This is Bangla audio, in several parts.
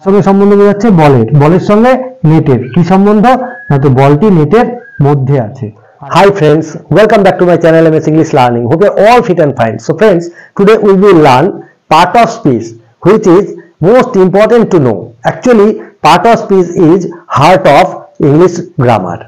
সঙ্গে সম্বন্ধ বোঝাচ্ছে বলের, বলের সঙ্গে নেটের কি সম্বন্ধ, না তো বলটি নেটের মধ্যে আছে। Hi friends, welcome back to my channel MS English Learning. Hope you're all fit and fine. So friends, today we will learn part of speech which is most important to know. Actually, part of speech is heart of English grammar.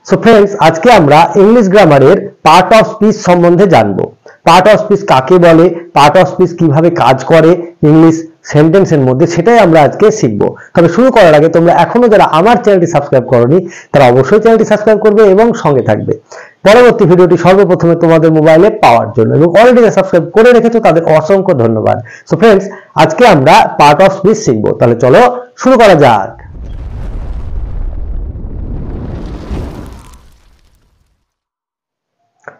So friends, আজকে আমরা ইংলিশ গ্রামারের পার্ট অফ স্পিচ সম্বন্ধে জানবো। পার্ট অফ স্পিচ কাকে বলে, পার্ট অফ স্পিচ কিভাবে কাজ করে ইংলিশ সেন্টেন্সের মধ্যে, সেটাই আমরা আজকে শিখবো। তবে শুরু করার আগে তোমরা এখনো যারা আমার চ্যানেলটি সাবস্ক্রাইব করোনি তারা অবশ্যই চ্যানেলটি সাবস্ক্রাইব করবে এবং সঙ্গে থাকবে পরবর্তী ভিডিওটি সর্বপ্রথমে তোমাদের মোবাইলে পাওয়ার জন্য। এবং অলরেডি যারা সাবস্ক্রাইব করে রেখেছো তাদের অসংখ্য ধন্যবাদ। সো ফ্রেন্ডস, আজকে আমরা পার্ট অফ স্পিচ শিখবো। তাহলে চলো শুরু করা যাক।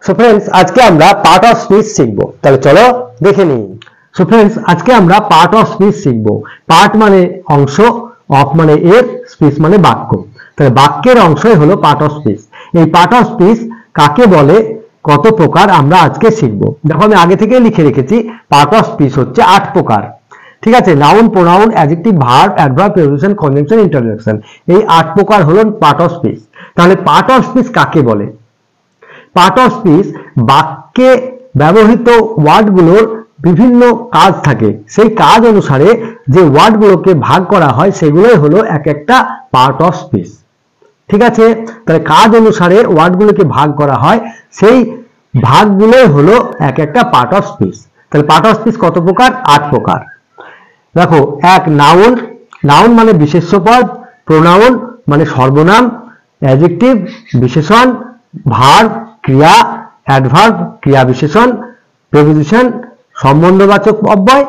সো ফ্রেন্ডস, আজকে আমরা পার্ট অফ স্পিচ শিখবো। তাহলে চলো দেখে নিই। সো ফ্রেন্ডস, আজকে আমরা পার্ট অফ স্পিচ শিখবো। পার্ট মানে অংশ, অফ মানে এর, স্পিচ মানে বাক্য। তাহলে বাক্যের অংশই হলো পার্ট অফ স্পিচ। এই পার্ট অফ স্পিচ কাকে বলে, কত প্রকার, আমরা আজকে শিখবো। দেখো আমি আগে থেকে লিখে রেখেছি পার্ট অফ স্পিচ হচ্ছে 8 প্রকার। ঠিক আছে, noun, pronoun, adjective, verb, adverb, preposition, conjunction, interjection, এই 8 প্রকার হলো পার্ট অফ স্পিচ। তাহলে পার্ট অফ স্পিচ কাকে বলে? পার্ট অফ স্পিচ বাক্যে ব্যবহৃত ওয়ার্ডগুলোর বিভিন্ন কাজ থাকে, সেই কাজ অনুসারে যে ওয়ার্ডগুলোকে ভাগ করা হয় সেগুলোই হলো এক একটা পার্ট অফ স্পিচ। ঠিক আছে, তাহলে কাজ অনুসারে ওয়ার্ডগুলোকে ভাগ করা হয়, সেই ভাগগুলোই হলো এক একটা পার্ট অফ স্পিচ। তাহলে পার্ট অফ স্পিচ কত প্রকার? 8 প্রকার। দেখো, এক নাউন, নাউন মানে বিশেষ্য পদ, প্রোনাউন মানে সর্বনাম, অ্যাডজেক্টিভ বিশেষণ, ভার্ব ক্রিয়া, অ্যাডভার্ব ক্রিয়া বিশেষণ, প্রিপোজিশন সম্বন্ধবাচক অব্যয়,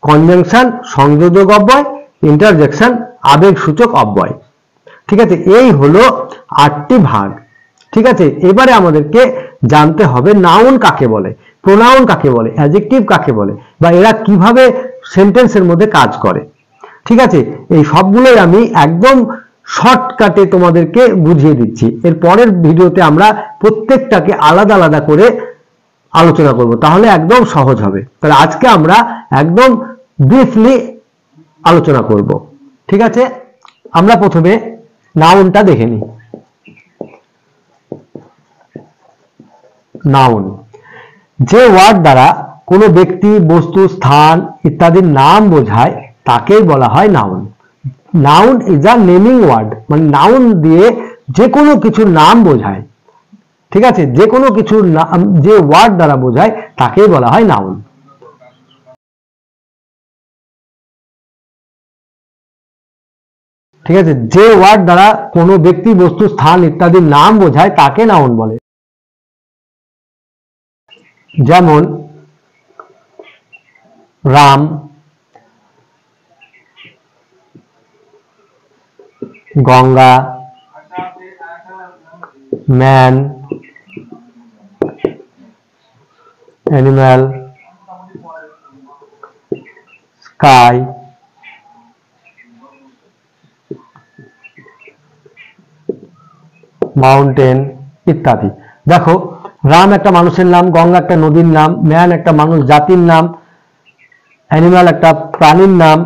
কনজাংশন সংযোজক অব্যয়, ইন্টারজেকশন আবেগসূচক অব্যয়। ঠিক আছে, এই হলো 8টি ভাগ। ঠিক আছে, এবারে আমাদেরকে জানতে হবে নাউন কাকে বলে, প্রোনাউন কাকে বলে, অ্যাডজেক্টিভ কাকে বলে, বা এরা কিভাবে সেন্টেন্সের মধ্যে কাজ করে। ঠিক আছে, এই সবগুলোই আমি একদম শর্টকাটে তোমাদেরকে বুঝিয়ে দিচ্ছি। এর পরের ভিডিওতে আমরা প্রত্যেকটাকে আলাদা আলাদা করে আলোচনা করব, তাহলে একদম সহজ হবে। তাহলে আজকে আমরা একদম ব্রিফলি আলোচনা করব। ঠিক আছে, আমরা প্রথমে নাউনটা দেখে নিই। নাউন, যে ওয়ার্ড দ্বারা কোনো ব্যক্তি, বস্তু, স্থান ইত্যাদির নাম বোঝায় তাকেই বলা হয় noun. Noun is a naming word, মানে নাউন দিয়ে যে কোনো কিছুর নাম বোঝায়। ঠিক আছে, যে কোনো কিছুর নাম যে ওয়ার্ড দ্বারা বোঝায় তাকেই বলা হয় নাউন। ঠিক আছে, যে ওয়ার্ড দ্বারা কোনো ব্যক্তি, বস্তু, স্থান ইত্যাদির নাম বোঝায় তাকে নাউন বলে। যেমন Ram, Ganga, man, animal, sky, mountain ইত্যাদি। দেখো, রাম একটা মানুষের নাম, গঙ্গা একটা নদীর নাম, ম্যান একটা মানুষ জাতির নাম, অ্যানিম্যাল একটা প্রাণীর নাম,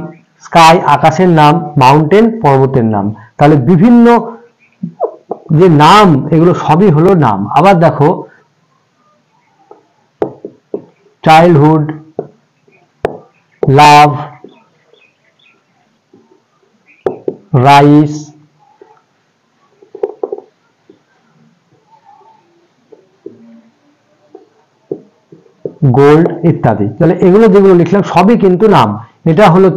স্কাই আকাশের নাম, মাউন্টেন পর্বতের নাম। তাহলে বিভিন্ন যে নাম, এগুলো সবই হলো নাম। আবার দেখো, চাইল্ডহুড, লাভ, রাইস, গোল্ড ইত্যাদি। তাহলে এগুলো যেগুলো লিখলাম সবই কিন্তু নাম। এটা হলো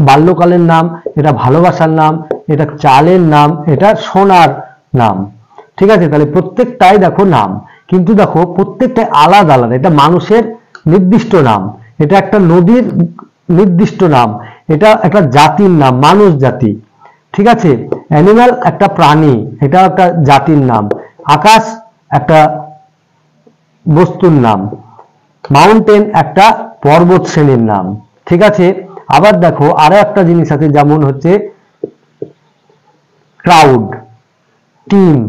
বাল্যকালের নাম, এটা ভালোবাসার নাম, এটা চালের নাম, এটা সোনার নাম। ঠিক আছে, তাহলে প্রত্যেকটাই দেখো নাম, কিন্তু দেখো প্রত্যেকটাই আলাদা আলাদা। এটা মানুষের নির্দিষ্ট নাম, এটা একটা নদীর নির্দিষ্ট নাম, এটা একটা জাতির নাম, মানুষ জাতি। ঠিক আছে, অ্যানিম্যাল একটা প্রাণী, এটা একটা জাতির নাম, আকাশ একটা বস্তুর নাম, মাউন্টেন একটা পর্বত শ্রেণীর নাম। ঠিক আছে, আবার দেখো আরো একটা জিনিস আছে, যেমন হচ্ছে ক্রাউড, টিম।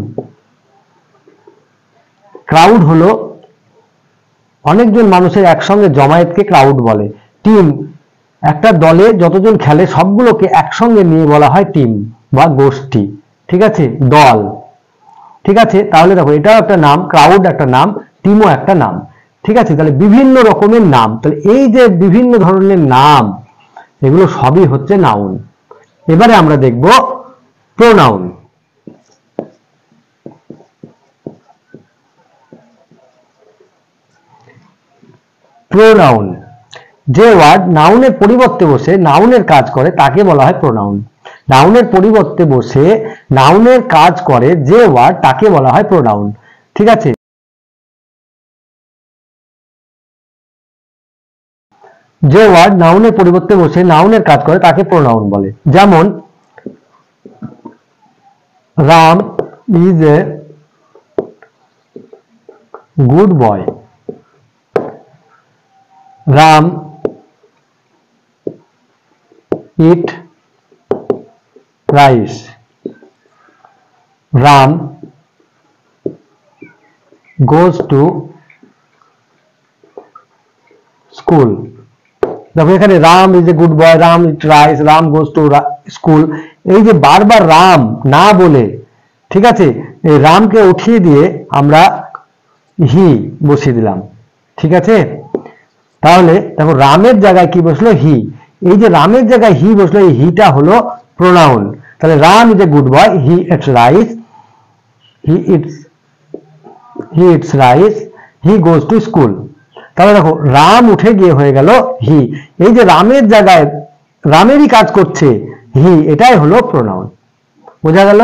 ক্রাউড হলো অনেকজন মানুষের একসঙ্গে জমায়েতকে ক্রাউড বলে। টিম একটা দলে যতজন খেলে সবগুলোকে একসঙ্গে নিয়ে বলা হয় টিম বা গোষ্ঠী, ঠিক আছে, দল। ঠিক আছে, তাহলে দেখো এটাও একটা নাম, ক্রাউড একটা নাম, টিমও একটা নাম। ঠিক আছে, তাহলে বিভিন্ন রকমের নাম, তাহলে এই যে বিভিন্ন ধরনের নাম এগুলো সবই হচ্ছে নাউন। এবারে আমরা দেখব প্রোনাউন। প্রোনাউন, যে ওয়ার্ড নাউনের পরিবর্তে বসে নাউনের কাজ করে তাকে বলা হয় প্রোনাউন। নাউনের পরিবর্তে বসে নাউনের কাজ করে যে ওয়ার্ড তাকে বলা হয় প্রোনাউন। ঠিক আছে, যে ওয়ার্ড নাউনের পরিবর্তে বসে নাউনের কাজ করে তাকে প্রোনাউন বলে। যেমন Ram is a good boy. Ram eat rice. Ram goes to school. দেখো এখানে Ram is a good boy, Ram eat rice, Ram goes to school, এই যে বারবার রাম না বলে, ঠিক আছে, এই রামকে উঠিয়ে দিয়ে আমরা হি বসিয়ে দিলাম। ঠিক আছে, তাহলে দেখো রামের জায়গায় কি বসলো, হি। এই যে রামের জায়গায় হি বসলো, এই হিটা হলো প্রোনাউন। তাহলে Ram is a good boy, he eats rice, he eats rice, he goes to school. তাহলে দেখো রাম উঠে গিয়ে হয়ে গেল হি। এই যে রামের জায়গায় রামেরই কাজ করছে হি, এটাই হলো প্রোনাউন। বোঝা গেল,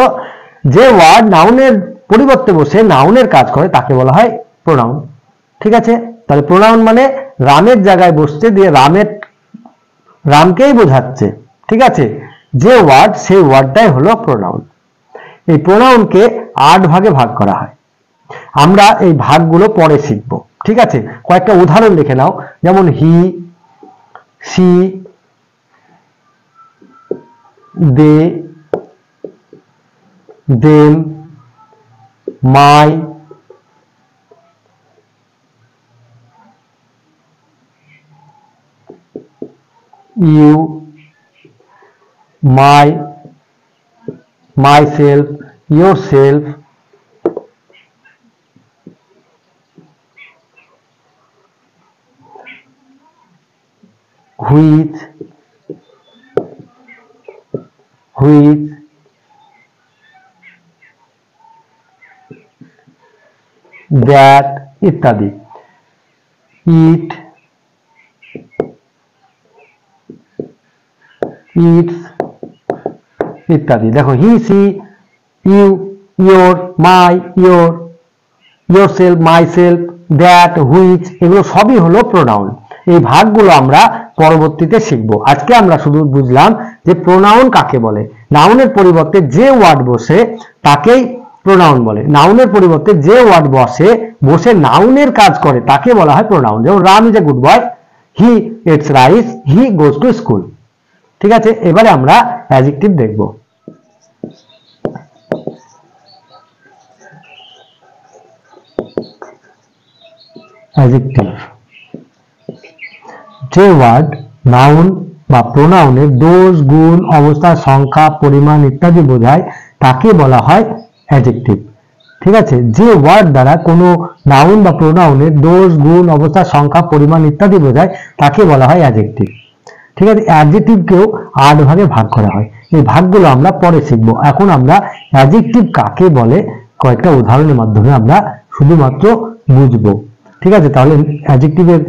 যে ওয়ার্ড নাউনের পরিবর্তে বসে নাউনের কাজ করে তাকে বলা হয় প্রোনাউন। ঠিক আছে, তাহলে প্রোনাউন মানে রামের জায়গায় বসতে দিয়ে রামকেই বোঝাচ্ছে। ঠিক আছে, যে ওয়ার্ড সেই ওয়ার্ডটাই হলো প্রোনাউন। এই প্রোনাউনকে 8 ভাগে ভাগ করা হয়। আমরা এই ভাগগুলো পরে শিখব। ঠিক আছে, কয়েকটা উদাহরণ দেখে নাও। যেমন he, she, they, them, my, you, my, myself, yourself, which, that ইত্যাদি। eat, eats ইত্যাদি। দেখো he, she, you, your, my, yourself, myself, that, which, এগুলো সবই হলো প্রোনাউন। এই ভাগগুলো আমরা পরবর্তীতে শিখব। আজকে আমরা শুধু বুঝলাম যে প্রোনাউন কাকে বলে। নাউনের পরিবর্তে যে ওয়ার্ড বসে তাকেই প্রোনাউন বলে। নাউনের পরিবর্তে যে ওয়ার্ড বসে নাউনের কাজ করে তাকে বলা হয় প্রোনাউন। যেমন Ram is a good boy, he eats rice, he goes to school. ঠিক আছে, এবারে আমরা অ্যাডজেক্টিভ দেখব। অ্যাডজেক্টিভ, যে ওয়ার্ড নাউন বা প্রোনাউনের দোষ, গুণ, অবস্থা, সংখ্যা, পরিমাণ ইত্যাদি বোঝায় তাকে বলা হয় অ্যাডজেক্টিভ। ঠিক আছে, যে ওয়ার্ড দ্বারা কোনো নাউন বা প্রোনাউনের দোষ, গুণ, অবস্থা, সংখ্যা, পরিমাণ ইত্যাদি বোঝায় তাকে বলা হয় অ্যাডজেক্টিভ। ঠিক আছে, অ্যাডজেক্টিভকেও 8 ভাগে ভাগ করা হয়। এই ভাগগুলো আমরা পরে শিখব। এখন আমরা অ্যাডজেক্টিভ কাকে বলে কয়েকটা উদাহরণের মাধ্যমে আমরা শুধুমাত্র বুঝবো। ঠিক আছে, তাহলে অ্যাডজেক্টিভের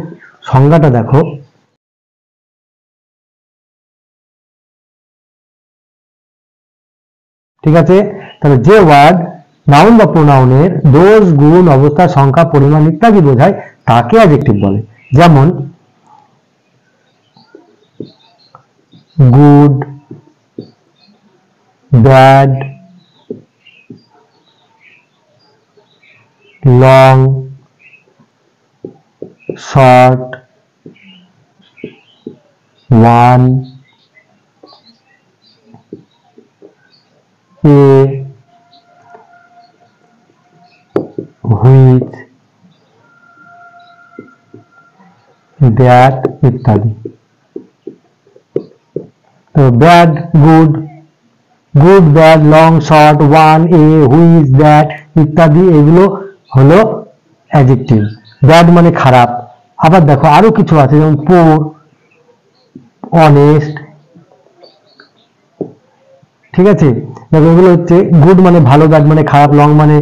সংজ্ঞাটা দেখো। ঠিক আছে, তাহলে যে ওয়ার্ড নাউন বা প্রোনাউনের দোষ, গুণ, অবস্থা, সংখ্যা, পরিমাণ ইত্যাদি বোঝায় তাকে অ্যাডজেক্টিভ বলে। যেমন good, bad, long, short, one, A, which, that ইত্যাদি। তো bad, good, good, bad, long, short, one, A, which, that ইত্যাদি এগুলো হলো অ্যাডজেক্টিভ। ব্যাড মানে খারাপ। আবার দেখো আরো কিছু আছে, যেমন পোর, অনেস্ট, ঠিক আছে। দেখো এগুলো হচ্ছে গুড মানে ভালো, ব্যাড মানে খারাপ, লং মানে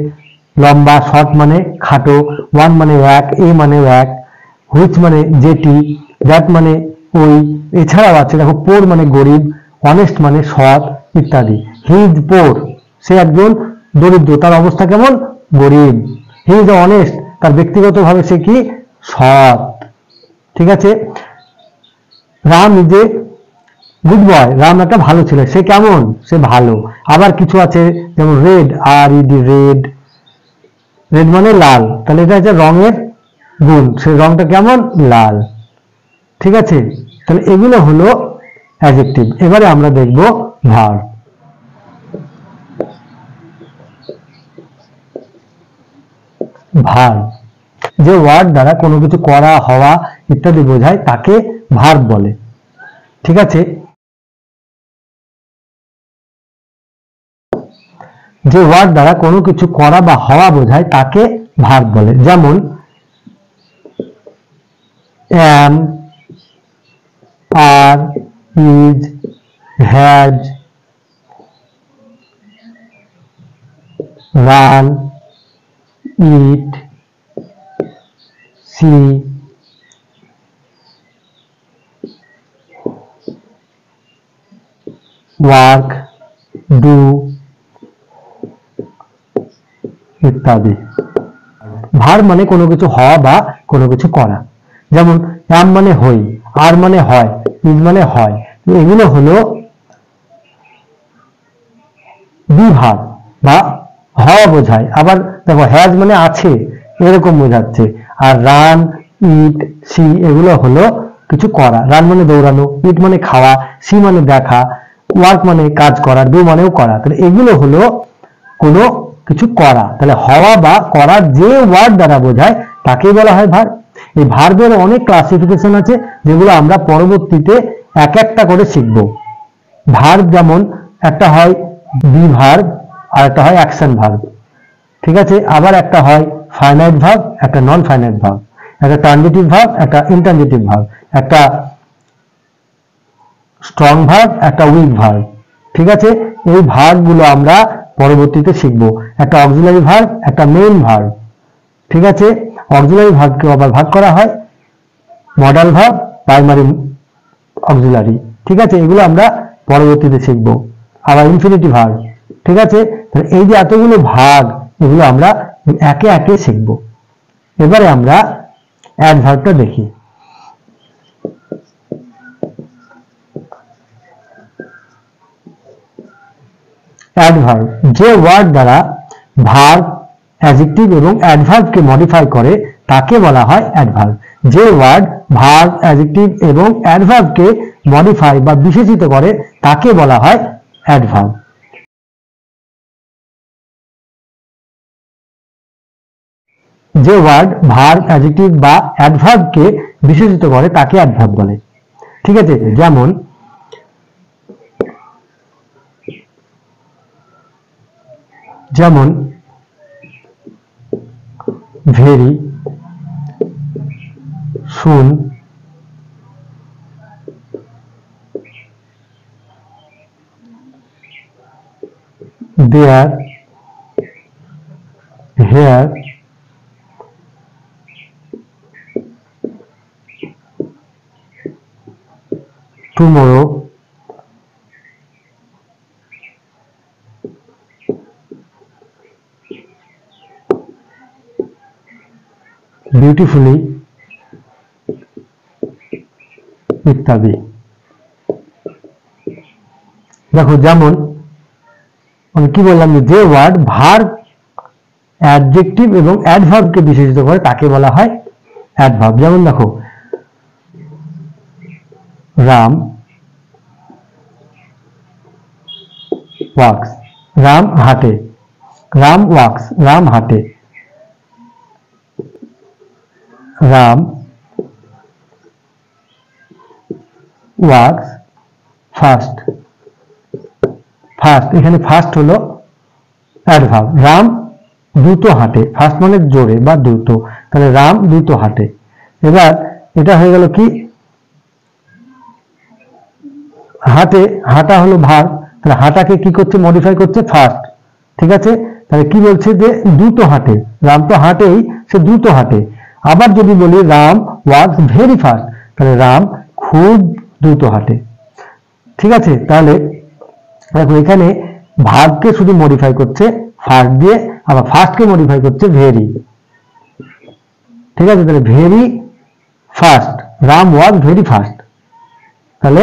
লম্বা, শর্ট মানে খাটো, ওয়ান মানে এক, এ মানে এক, হুইচ মানে যেটি, দ্যাট মানে ওই। এছাড়াও আছে দেখো পোর মানে গরিব, অনেস্ট মানে সৎ ইত্যাদি। হি ইজ পোর, সে একজন দরিদ্র, তার অবস্থা কেমন, গরিব। হি ইজ অনেস্ট, তার ব্যক্তিগতভাবে সে কি, সৎ, ঠিক আছে। Ram is a good boy, Ram একটা ভালো ছেলে, সে কেমন, সে ভালো। আবার কিছু আছে যেমন red, R E D, red, red মানে লাল, তাহলে এটা হচ্ছে রঙের গুণ, সে রংটা কেমন, লাল, ঠিক আছে। তাহলে এগুলো হলো অ্যাডজেক্টিভ। এবারে আমরা দেখব ভার্ব। ভার্ব যে ওয়ার্ড দ্বারা কোনো কিছু করা, হওয়া ইত্যাদি বোঝায় তাকে ভার্ব বলে, ঠিক আছে। যে ওয়ার্ড দ্বারা কোনো কিছু করা বা হওয়া বোঝায় তাকে ভার্ব বলে। যেমন am, are, is, has, run, eat, see, work, do ইত্যাদি। ভার্ব মানে কোনো কিছু হওয়া বা কোনো কিছু করা। যেমন am মানে হই, আর মানে হয়, is মানে হয়, এগুলো হলো বি ভার্ব বা হওয়া বোঝায়। আবার দেখো হ্যাজ মানে আছে এরকম বোঝাচ্ছে। আর রান, ইট, সি এগুলো হলো কিছু করা। রান মানে দৌড়ানো, ইট মানে খাওয়া, সি মানে দেখা, ওয়ার্ক মানে কাজ করা, ডু মানেও করা। তাহলে এগুলো হলো কোনো কিছু করা। তাহলে হওয়া বা করা যে ওয়ার্ড দ্বারা বোঝায় তাকেই বলা হয় ভার্ব। এই ভার্বের অনেক ক্লাসিফিকেশন আছে যেগুলো আমরা পরবর্তীতে এক একটা করে শিখব। ভার্ব যেমন একটা হয় বি ভার্ব আর একটা হয় অ্যাকশন ভার্ব, ঠিক আছে। আবার একটা হয় ফাইনাইট ভার্ব, একটা নন ফাইনাইট ভার্ব, একটা ট্রানজিটিভ ভার্ব, একটা ইনট্রানজিটিভ ভার্ব, একটা স্ট্রং ভার্ব, একটা উইক ভার্ব, ঠিক আছে। এই ভার্ব গুলো আমরা পরবর্তীতে শিখব। একটা অক্সিলারি ভার্ব, একটা মেইন ভার্ব, ঠিক আছে। অক্সিলারি ভার্বকে আবার ভাগ করা হয় মডাল ভার্ব, প্রাইমারি, অক্সিলারি, ঠিক আছে। এগুলো আমরা পরবর্তীতে শিখব। আবার ইনফিনিটিভ ভার্ব, ঠিক আছে। এই যে এতগুলো ভাগ, এগুলো আমরা একে একে শিখব। এবারে আমরা অ্যাডভার্বটা দেখি। অ্যাডভার্ব যে ওয়ার্ড দ্বারা ভার্ব, অ্যাডজেক্টিভ এবং অ্যাডভার্বকে মডিফাই করে তাকে বলা হয় অ্যাডভার্ব। যে ওয়ার্ড ভার্ব, অ্যাডজেক্টিভ এবং অ্যাডভার্বকে মডিফাই বা বিশেষিত করে তাকে বলা হয় অ্যাডভার্ব। যে ওয়ার্ড ভার্ব, অ্যাডজেক্টিভ বা অ্যাডভার্বকে বিশেষিত করে তাকে অ্যাডভার্ব বলে, ঠিক আছে। যেমন যেমন ভেরি, সুন, দেয়ার, হেয়ার, টুমোরো, বিউটিফুলি ইত্যাদি। দেখো যেমন আমি কি বললাম, যে ওয়ার্ড ভার্ব, অ্যাডজেক্টিভ এবং অ্যাডভার্বকে বিশেষিত করে তাকে বলা হয় অ্যাডভার্ব। যেমন দেখো রাম ওয়াক্স, রাম হাঁটে, রাম ওয়াক্স, রাম হাঁটে, রাম ওয়াক্স, ফার্স্ট, ফার্স্ট এখানে ফার্স্ট হলো অ্যাডভার্ব। রাম দ্রুত হাঁটে, ফার্স্ট মানে জোরে বা দ্রুত, তাহলে রাম দ্রুত হাঁটে। এবার এটা হয়ে গেল কি, হাঁটে, হাঁটা হলো ভার্ব, তাহলে হাঁটাকে কি করছে, মডিফাই করছে ফার্স্ট। ঠিক আছে, তাহলে কি বলছে যে দ্রুত হাঁটে, রাম তো হাঁটেই, সে দ্রুত হাঁটে। আবার যদি বলি রাম ওয়াজ ভেরি ফাস্ট, তাহলে রাম খুব দ্রুত হাঁটে। ঠিক আছে, তাহলে দেখো এখানে ভার্বকে শুধু মডিফাই করছে ফার্স্ট দিয়ে, আবার ফার্স্টকে মডিফাই করছে ভেরি। ঠিক আছে, তাহলে very fast, Ram was very fast. তাহলে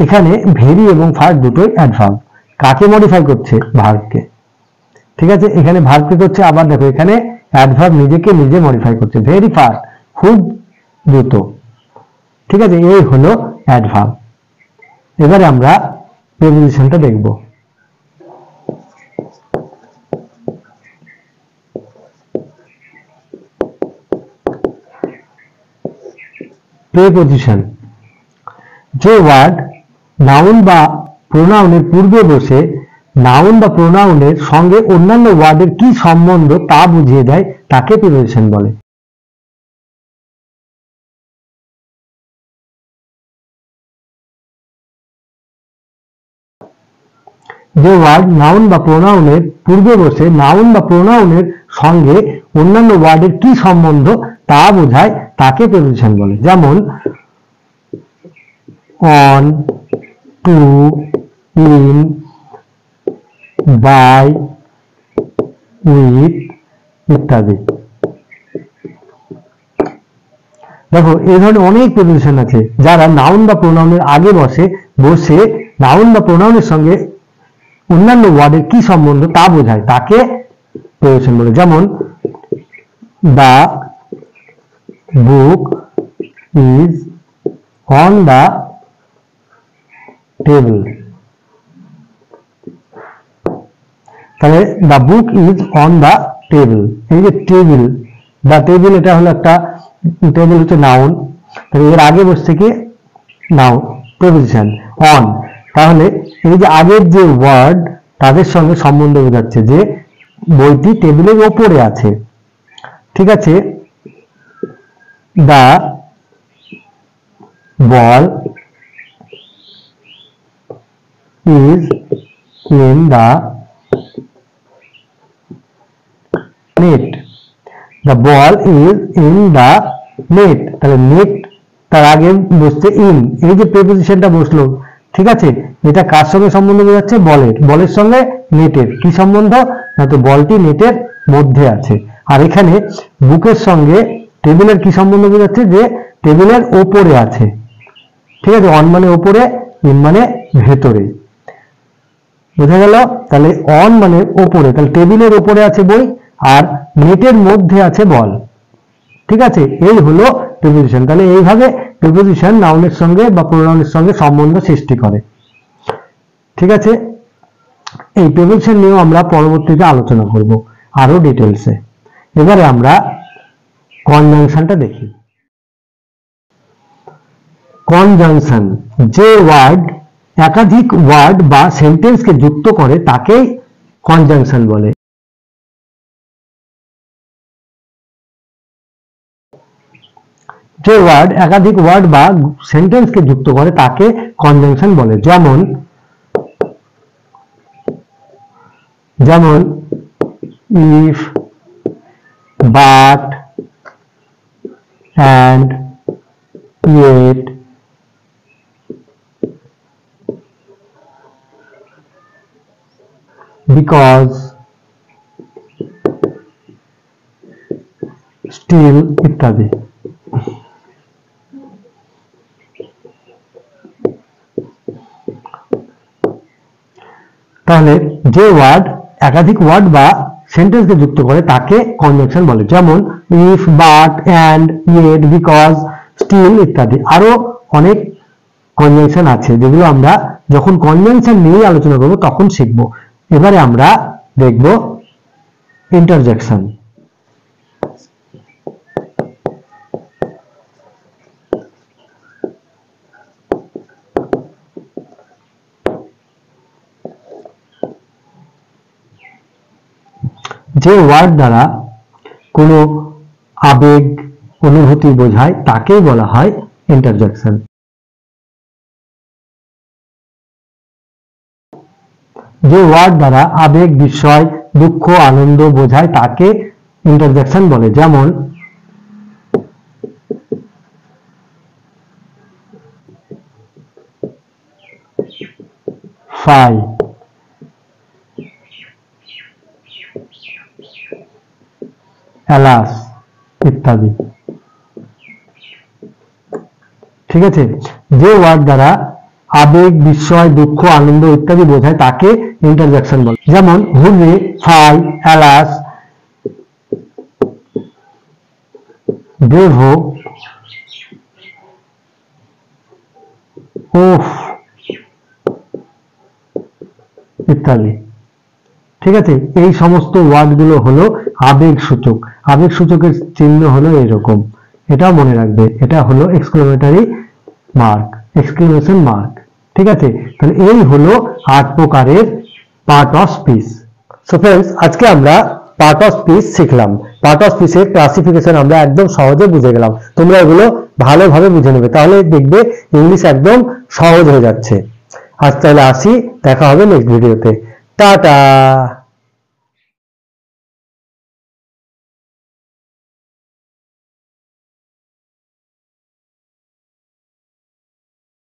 এখানে ভেরি এবং ফাস্ট দুটোই অ্যাডভার্ব। কাকে মডিফাই করছে, ভার্বকে। ঠিক আছে, এখানে ভার্বকে করছে, আবার দেখো এখানে অ্যাডভার্ব নিজেকে নিজে মডিফাই করছে, ভেরি ফাস্ট, খুব দ্রুত। ঠিক আছে, এই হলো অ্যাডভার্ব। এবারে আমরা প্রিপোজিশনটা দেখব। প্রিপোজিশন, যে ওয়ার্ড নাউন বা প্রোনাউনের পূর্বে বসে নাউন বা প্রোনাউনের সঙ্গে অন্যান্য ওয়ার্ডের কি সম্বন্ধ তা বুঝিয়ে দেয় তাকে প্রিপোজিশন বলে। যে ওয়ার্ড নাউন বা প্রোনাউনের পূর্বে বসে নাউন বা প্রোনাউনের সঙ্গে অন্যান্য ওয়ার্ডের কি সম্বন্ধ তা বোঝায় তাকে প্রিপোজিশন বলে। যেমন on, to, in, by, with ইত্যাদি। দেখো এই ধরনের অনেক প্রিপোজিশন আছে যারা নাউন বা প্রোনাউনের আগে বসে নাউন বা প্রোনাউনের সঙ্গে অন্যান্য ওয়ার্ডের কি সম্বন্ধ তা বোঝায় তাকে প্রিপোজিশন বলে। যেমন the book is on the table, তাহলে the book is on the table, এই যে টেবিল, দা টেবিল এটা হলো একটা, টেবিল হচ্ছে নাউন, তাহলে এর আগে বসছে কি নাউন প্রিপোজিশন অন, তাহলে এই যে আগের যে ওয়ার্ড তাদের সঙ্গে সম্বন্ধ বোঝাচ্ছে যে বইটি টেবিলের ওপরে আছে। ঠিক আছে, the ball is in the net, the ball is in the net, তাহলে নেট তার আগে বসছে ইন, এই যে প্রিপোজিশনটা বসলো, ঠিক আছে, এটা কার সঙ্গে সম্বন্ধ বোঝাচ্ছে, বলের, বলের সঙ্গে নেটের কি সম্বন্ধ, না তো বলটি নেটের মধ্যে আছে। আর এখানে বুকের সঙ্গে টেবিলের কি সম্বন্ধ বোঝাচ্ছে, যে টেবিলের ওপরে আছে। ঠিক আছে, অন মানে ওপরে, ইন মানে ভেতরে, বোঝা গেল। তাহলে অন মানে ওপরে, তাহলে টেবিলের ওপরে আছে বই, আর নেটের মধ্যে আছে বল। ঠিক আছে, এই হলো প্রিপোজিশন। তাহলে এইভাবে প্রিপোজিশন নাউনের সঙ্গে বা প্রোনাউনের সঙ্গে সম্বন্ধ সৃষ্টি করে। ঠিক আছে, এই প্রিপোজিশন নিয়েও আমরা পরবর্তীতে আলোচনা করব আরো ডিটেলসে। এবারে আমরা কনজাংশনটা দেখি। কনজাংশন, যে ওয়ার্ড একাধিক ওয়ার্ড বা সেন্টেন্সকে যুক্ত করে তাকেই কনজাংশন বলে। যে ওয়ার্ড একাধিক ওয়ার্ড বা সেন্টেন্সকে যুক্ত করে তাকে কনজাংশন বলে। যেমন যেমন if, but, and, yet, because, still ইত্যাদি। তাহলে যে ওয়ার্ড একাধিক ওয়ার্ড বা সেন্টেন্সকে যুক্ত করে তাকে কনজাংশন বলে। যেমন if, but, and, yet, because, still ইত্যাদি। আরো অনেক কনজাংশন আছে যেগুলো আমরা যখন কনজাংশন নিয়ে আলোচনা করব তখন শিখব। এবারে আমরা দেখব ইন্টারজেকশন। যে ওয়ার্ড দ্বারা কোনো আবেগ অনুভূতি বোঝায় তাকেই বলা হয় ইন্টারজেকশন। যে ওয়ার্ড দ্বারা আবেগ বিস্ময় দুঃখ আনন্দ বোঝায় তাকে ইন্টারজেকশন বলে, যেমন ফাই, এলাস ইত্যাদি। ঠিক আছে, যে ওয়ার্ড দ্বারা আবেগ বিস্ময় দুঃখ আনন্দ ইত্যাদি বোঝায় তাকে ইন্টারজেকশন বলে, যেমন হুররে, ফাই, এলাস, ব্রেভো, ওফ ইত্যাদি। ঠিক আছে, এই সমস্ত ওয়ার্ডগুলো হলো আবেগ সূচক। আবেগ সূচকের চিহ্ন হলো এরকম, এটাও মনে রাখবে, এটা হলো এক্সক্লেমেটরি মার্ক, এক্সক্লেমেশন মার্ক। ঠিক আছে, তাহলে এই হলো 8 প্রকারের part of speech. So friends, আজকে আমরা পার্ট অফ স্পিচ শিখলাম। পার্ট অফ স্পিচের ক্লাসিফিকেশন আমরা একদম সহজে বুঝে গেলাম। তোমরা এগুলো ভালোভাবে বুঝে নেবে, তাহলে দেখবে ইংলিশ একদম সহজ হয়ে যাচ্ছে। আজ তাহলে আসি, দেখা হবে নেক্সট ভিডিওতে। টাটা।